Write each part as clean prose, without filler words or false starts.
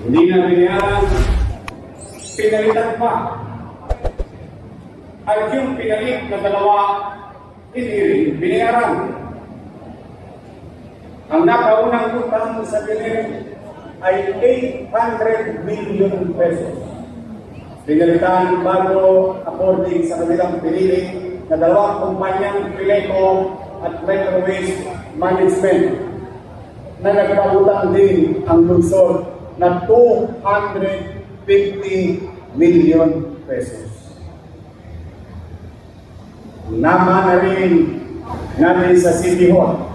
Hindi na binayaran, pinalitan pa. At yung pinalit na dalawa, hindi rin binayaran. Ang nakaunang utang sa Benin ay 800 million pesos. Pinalitan bago according sa kanilang pinili na dalawang kumpanyang Pileco at Metro Waste Management na nagpautang din ang lungsod na 250 million pesos. Nama na rin natin sa City Hall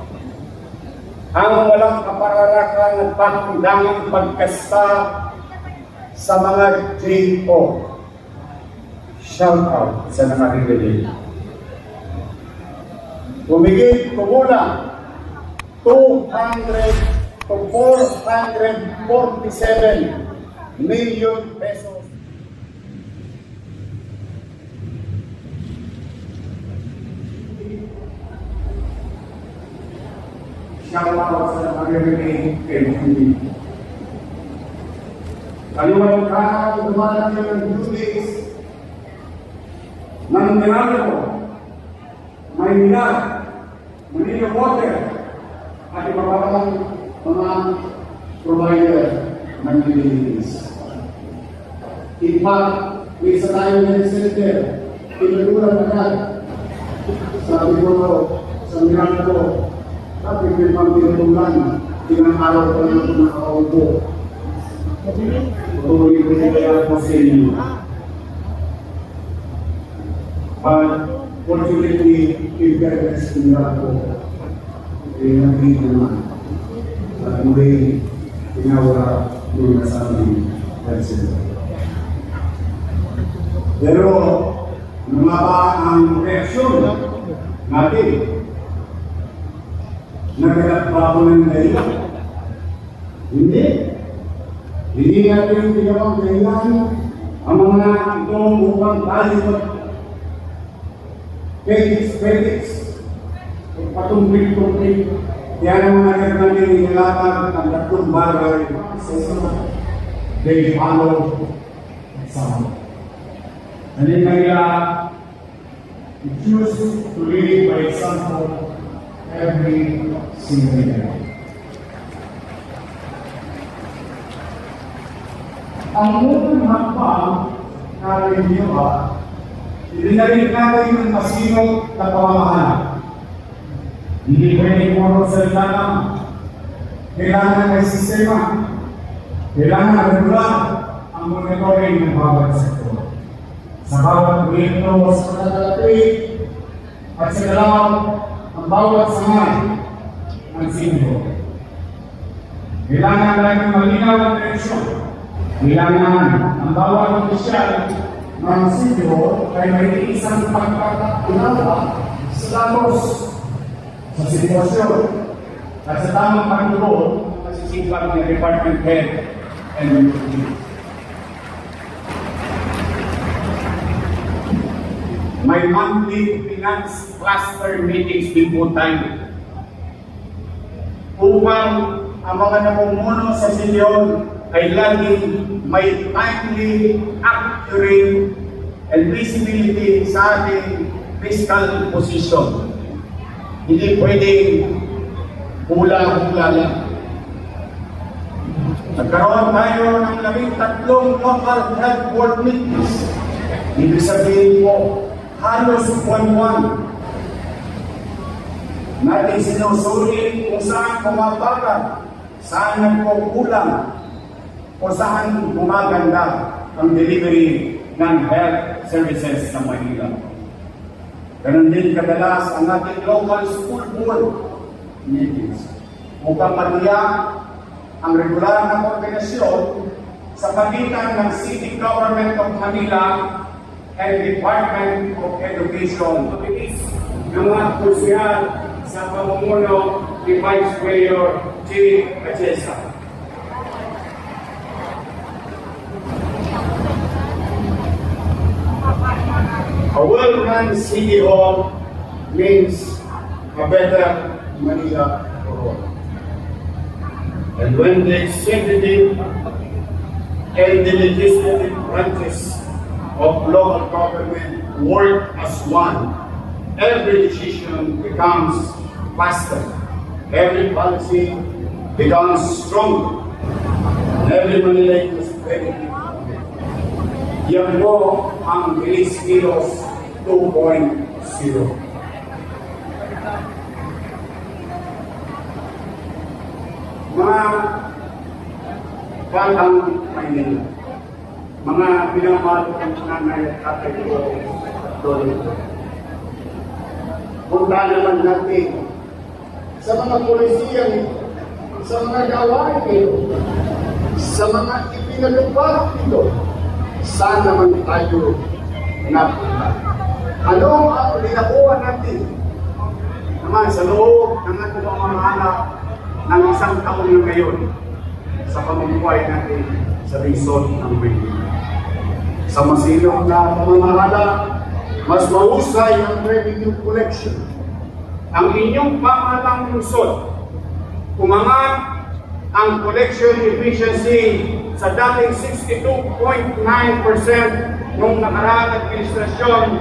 ang walang kapararakan at pangdaming pagkasta sa mga JO. Shout out sa nakarinig. Kumulang 200 to 447 million pesos. Shout out sa nakarinig kay Judy. Kaliwang ka, dumalang ng duties ng Meralco, Maynila, Manila Water, at iba pa lang mga provider ng utilities. In fact, may isa tayo ng senator, pinagulang agad, sabi ko sa Meralco, sabi ko yung pang-tinutulungan, tinang-araw ko lang kung nakakaupo. Tuloy ko kaya po sa inyo. But fortunately, in fairness to Meralco, nandito naman. At muli, tinawara yung nasabing president. Pero, lumaba ang reaksyon natin. Nagkalap ba ako ng dahilan? Hindi. Hindi natin ginawang dahilan ang mga itong upang tayo Felix, patumpik-tumpik, yan ang mga natin inilapan ang tatlong bagay sa isa. They follow some. And then kaya, choose to live by example every single day. Ang unang hakbang na ginawa, ibinalit natin yung masinong na pamamahala. Hindi pwede puro salita lang. Kailangan may sistema. Kailangan regular ang monitoring ng bawat sektor. Sa bawat proyekto sa pagkakatawid at sa galaw ang bawat sangay ng singko. Kailangan natin malinaw ang direksyon. Kailangan ang bawat opisyal ng singko ay may isang pagkakaunawa sa datos, sa sitwasyon, at sa tamang pagtugon na sisipag ng department head and unit. May monthly finance cluster meetings din po tayo upang ang mga namumuno sa Sityon ay laging may timely, accurate, and visibility sa ating fiscal position. Hindi pwedeng hula-hula lang. Nagkaroon tayo ng 13 local health board meetings. Ibig sabihin po, halos buwan-buwan natin sinusulit kung saan kumabagal, saan nagkukulang, o saan gumaganda ang delivery ng health services sa Manila. Ganon din kadalas ang ating local school board meetings upang matiyak ang regular na koordinasyon sa pagitan ng City Government of Manila and Department of Education. Mabilis ng mga krusyal sa pamumuno ni Vice Mayor J. Achesa. A well-run City Hall means a better Manila for all. And when the executive and the legislative branches of local government work as one, every decision becomes faster, every policy becomes stronger, and every Manilayan is benefit. Yan po ang Bilis Kilos 2.0. Mga batang Maynila, mga pinamahal ng nanay at tatay ko doon. Punta naman natin sa mga polisiya nito, sa mga gawain nito, sa mga ipinalubak nito, saan naman tayo napunta? Ano ang linakuha natin naman sa loob ng ating pamamahala ng isang taon na ngayon sa pamumuhay natin sa lungsod ng Maynila? Sa masinong na pamamahala, mas mahusay ang revenue collection. Ang inyong pamahalang lungsod, umangat ang collection efficiency sa dating 62.9% noong nakaraang administrasyon,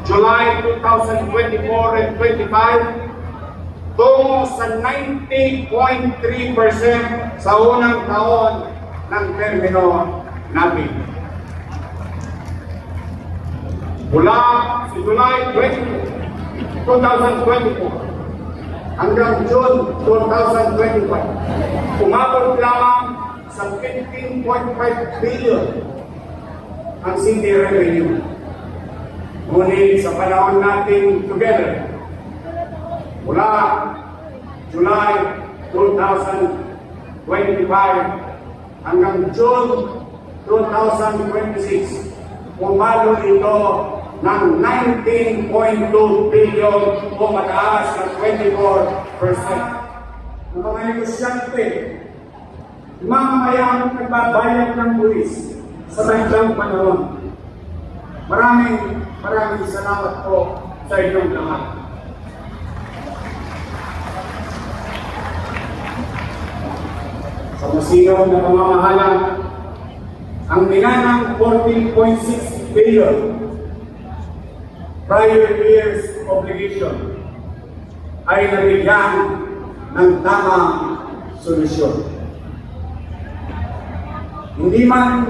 July 2024 and 25, tungo sa 90.3% sa unang taon ng termino natin. Mula sa July 2024 hanggang June 2025, umabot lamang sa 15.5 billion ang city revenue. Ngunit sa panahon natin together, mula July 2025 hanggang June 2026, pumalo ito ng 19.2 billion o mataas ng 24%. Ang mga negosyante, mamayang nagbabayad ng buwis sa bandang panahon. Maraming salamat po sa inyong lahat. Sa masinaw na pamamahala, ang minanang 14.6 billion prior year's obligation ay nabigyan ng tamang solusyon. Hindi man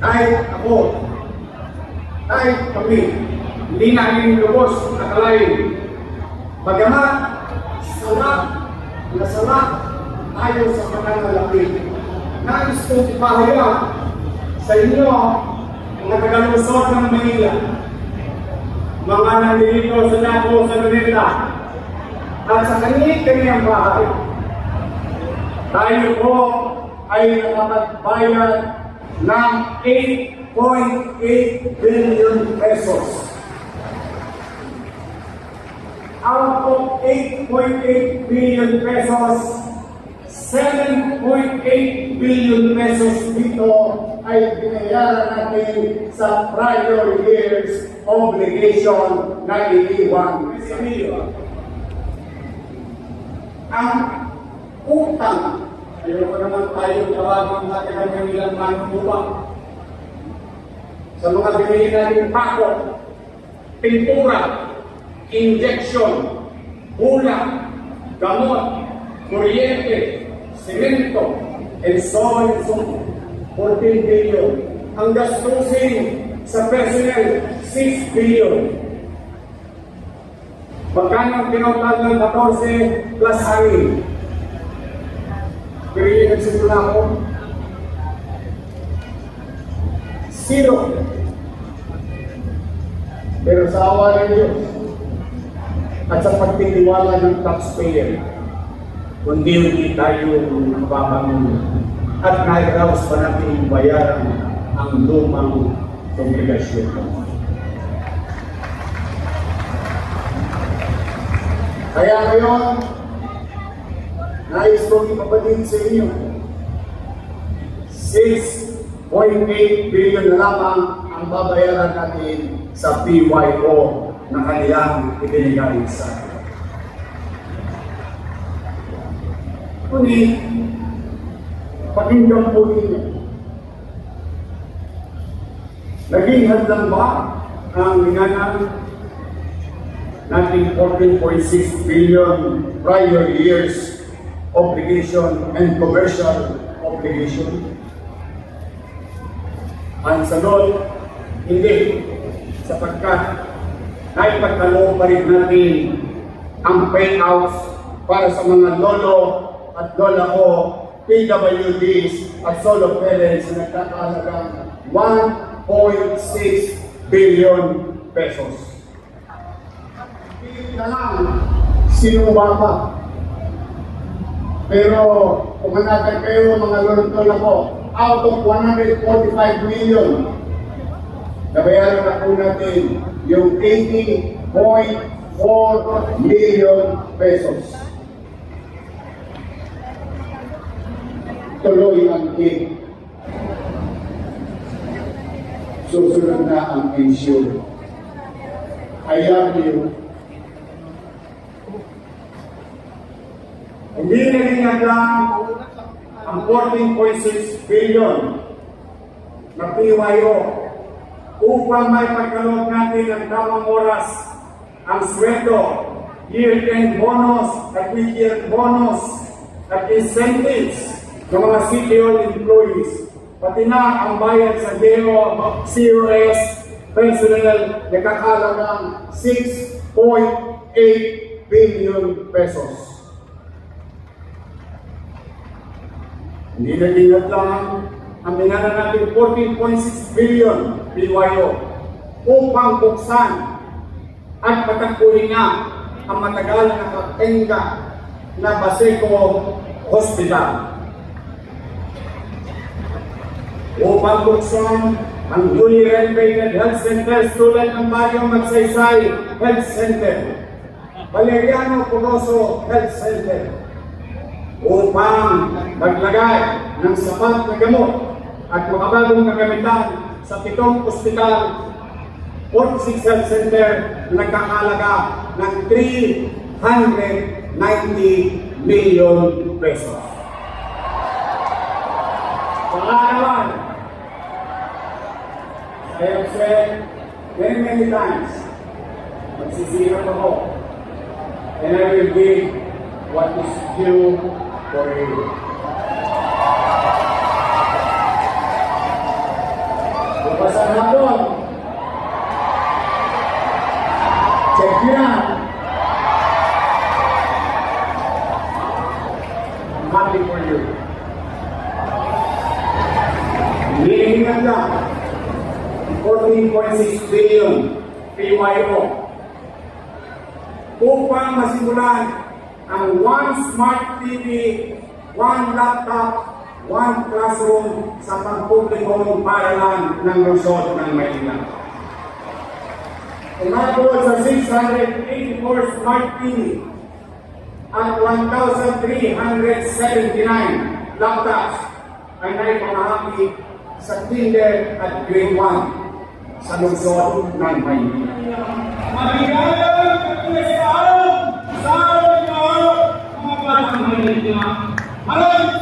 kahit ako, kahit kami, hindi namin lubos nakalain. Bagamat nasala tayo sa pananalapi. Nais kong ipahayag sa inyo mga taga-Luzon ng Manila, mga nandito sa Napo, sa Manila, at sa kanyang bahay. Tayo po ay nakapagbayad ng 8.8 billion pesos. Out of 8.8 billion pesos, 7.8 billion pesos dito ay binayaran natin sa prior year's obligation na iniwan. Ang utang, ayoko naman tayo tawagin ng ating kanilang manubang. Sa mga binili natin pako, pintura, injection, ulam, gamot, kuryente, semento, and so on and so on. 14 billion. Ang gastusin sa personnel, 6 billion. Magkano ang tinotal ng 14 plus hangin? Pero yung nagsimula ko, 0. Pero sa awa ng Diyos at sa pagtitiwala ng taxpayer, kundi tayo nababangon at nairaos pa natin bayaran ang lumang obligasyon. Kaya ngayon, nais kong ipabatid sa inyo, 6.8 billion na lamang ang babayaran natin sa PYO na kanilang ibinigay sa atin. Ngunit, pakinggan po ninyo Naging hadlang ba ang minanang nating 14.6 billion prior years obligation and commercial obligation? Ang sagot, hindi, sapagkat naipagkaloob pa rin natin ang payouts para sa mga lolo at lola ko, PWDs at solo parents na nagkakahalagang 1.6 billion pesos. Hindi na lang sinumba pa. Pero kung managad kayo mga lolo ko, out of 145 million, nabayaran na po natin yung 80.4 million pesos. Tuloy ang cake. Susunod na ang ensure. Ayaw niyo. Hindi naging lang ang 14.6 billion na PYO upang may pagkaloob natin ng tamang oras ang sweldo, year-end bonus at week-end bonus at incentives ng mga CTO employees, pati na ang bayad sa DEO, COS, personnel na kakalagang 6.8 billion pesos. Hindi naging lang ang minana natin 14.6 billion PYO upang buksan at patagpuin na ang matagal na nakatenga na Baseco Hospital. Upang buksan ang newly renovated health center tulad ng Bagyong Magsaysay Health Center, Valeriano Poroso Health Center, upang maglagay ng sapat na gamot at makabagong kagamitan sa 7 ospital, 46 health center na nagkakalaga ng 390 million pesos. Pangalaman, I have said many times, magsisirap ako, and I will give what is due for you. Bukas ang hapon, check nyo na. I'm happy for you. Hinihingan lang 14.6 billion PYO upang masimulan ang one smart TV, one laptop, one classroom sa pampublikong paaralan ng Luzon ng Maynila. Umabot sa 684 smart TV at 1,379 laptops ay naipamahagi sa kinder at grade 1 sa Luzon ng Maynila. Maligayang katulisan sa araw ng mga batang Maynila. Maraming